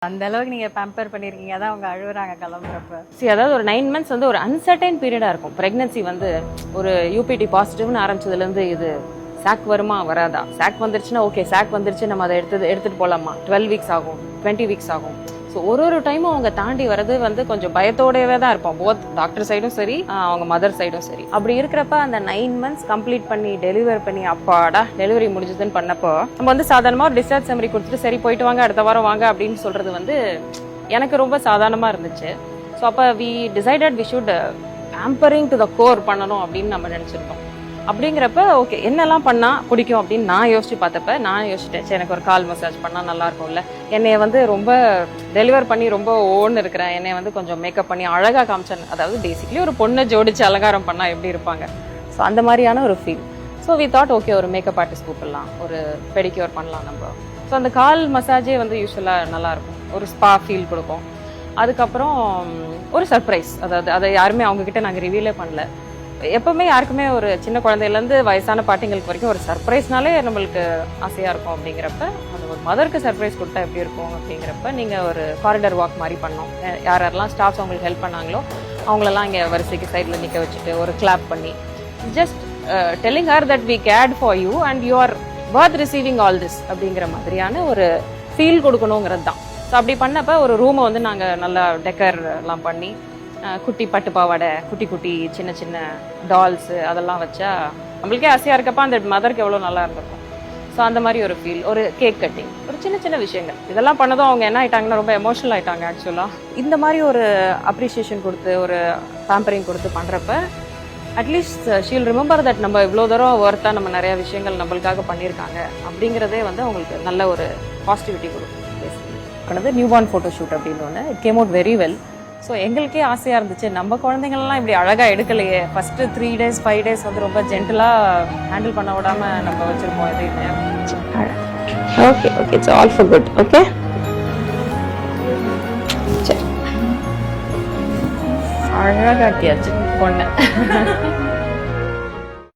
அந்த அளவுக்கு நீங்க பேம்பர் பண்ணிருக்கீங்க, அதான் அவங்க அழுவுறாங்க கிளம்புறப்ப. அதாவது ஒரு 9 months வந்து ஒரு அன்சர்டைன் பீரியடா இருக்கும். பிரெக்னன்சி வந்து ஒரு யூபிடி பாசிட்டிவ்னு ஆரம்பிச்சதுல இருந்து இது சாக் வருமா வராதா, சாக் வந்துருச்சுன்னா ஓகே, சாக் வந்துருச்சு நம்ம அதை எடுத்துட்டு போலாமா, 12 weeks ஆகும், 20 weeks ஆகும். ஸோ ஒரு டைமும் அவங்க தாண்டி வர்றது வந்து கொஞ்சம் பயத்தோடவே தான் இருப்போம், போத் டாக்டர் சைடும் சரி அவங்க மதர் சைடும் சரி. அப்படி இருக்கிறப்ப அந்த 9 months கம்ப்ளீட் பண்ணி டெலிவர் பண்ணி அப்பாடா டெலிவரி முடிஞ்சதுன்னு பண்ணப்போ நம்ம வந்து சாதாரணமாக ஒரு டிஸ்சார்ஜ் சம்மரி கொடுத்துட்டு சரி போயிட்டு வாங்க அடுத்த வாரம் வாங்க அப்படின்னு சொல்றது வந்து எனக்கு ரொம்ப சாதாரணமா இருந்துச்சு. ஸோ அப்போ we decided we should pampering to the core பண்ணணும் அப்படின்னு நம்ம நினைச்சிருக்கோம். அப்படிங்கிறப்ப ஓகே என்னெல்லாம் பண்ணா பிடிக்கும் அப்படின்னு நான் யோசிச்சு பார்த்தப்ப நான் யோசிச்சிட்டேன், சரி எனக்கு ஒரு கால் மசாஜ் பண்ணா நல்லா இருக்கும்ல, என்னைய வந்து ரொம்ப டெலிவர் பண்ணி ரொம்ப ஓன்னு இருக்கிறேன், என்னைய வந்து கொஞ்சம் மேக்கப் பண்ணி அழகா காமிச்சேன். அதாவது பேசிக்கலி ஒரு பொண்ணை ஜோடிச்சு அலங்காரம் பண்ணா எப்படி இருப்பாங்க, ஸோ அந்த மாதிரியான ஒரு feel. So we thought okay ஒரு மேக்கப் ஆர்டிஸ்ட் கூப்பிடலாம், ஒரு பெடிக்யூர் பண்ணலாம் நம்ம. ஸோ அந்த கால் மசாஜே வந்து யூஸ்வலாக நல்லா இருக்கும், ஒரு ஸ்பா ஃபீல் கொடுக்கும். அதுக்கப்புறம் ஒரு சர்ப்ரைஸ், அதாவது அதை யாருமே அவங்க கிட்ட நாங்கள் ரிவீலே பண்ணல. எப்பவுமே யாருக்குமே ஒரு சின்ன குழந்தையிலேருந்து வயசான பாட்டிங்களுக்கு வரைக்கும் ஒரு சர்ப்ரைஸ்னாலே நம்மளுக்கு ஆசையாக இருக்கும். அப்படிங்கிறப்ப அது ஒரு மதருக்கு சர்ப்ரைஸ் கொடுத்தா எப்படி இருக்கும் அப்படிங்கிறப்ப நீங்கள் ஒரு காரிடர் வாக் மாதிரி பண்ணோம். யாரெல்லாம் ஸ்டாஃப்ஸ் அவங்களுக்கு ஹெல்ப் பண்ணாங்களோ அவங்களெல்லாம் இங்கே வரிசைக்கு சைடில் நிற்க வச்சுட்டு ஒரு கிளாப் பண்ணி just telling her that we cared for you and you are worth receiving all this அப்படிங்கிற மாதிரியான ஒரு ஃபீல் கொடுக்கணுங்கிறது தான். ஸோ அப்படி பண்ணப்போ ஒரு ரூமை வந்து நாங்கள் நல்லா டெக்கர் எல்லாம் பண்ணி குட்டி பட்டு பாவாடை, குட்டி குட்டி சின்ன சின்ன டால்ஸு அதெல்லாம் வச்சா நம்மளுக்கே ஆசையாக இருக்கப்போ அந்த மதருக்கு எவ்வளோ நல்லா இருந்திருக்கும். ஸோ அந்த மாதிரி ஒரு ஃபீல், ஒரு கேக் கட்டிங், ஒரு சின்ன சின்ன விஷயங்கள் இதெல்லாம் பண்ணதும் அவங்க என்ன ஆயிட்டாங்கன்னா ரொம்ப எமோஷனல் ஆயிட்டாங்க. ஆக்சுவலாக இந்த மாதிரி ஒரு அப்ரிசியேஷன் கொடுத்து ஒரு பேம்பரிங் கொடுத்து பண்ணுறப்ப அட்லீஸ்ட் ஷீல் ரிமெம்பர் தட் நம்ம இவ்வளோ தூரம் ஒர்த்தாக நம்ம நிறையா விஷயங்கள் நம்மளுக்காக பண்ணியிருக்காங்க அப்படிங்கிறதே வந்து அவங்களுக்கு நல்ல ஒரு பாசிட்டிவிட்டி கொடுக்கும். Basically new born photo shoot அப்படின்னு ஒன்று it came out very well. So எங்களுக்கே ஆசையாக இருந்துச்சு, நம்ம குழந்தைங்கள்லாம் இப்படி அழகாக எடுக்கலையே, ஃபஸ்ட்டு 3 days 5 days வந்து ரொம்ப ஜென்டலாக ஹேண்டில் பண்ண விடாமல் நம்ம வச்சுருப்போம் எதையுமே. Okay okay, it's all for good. Okay சரி, அழகாட்டியாச்சு பொண்ணு.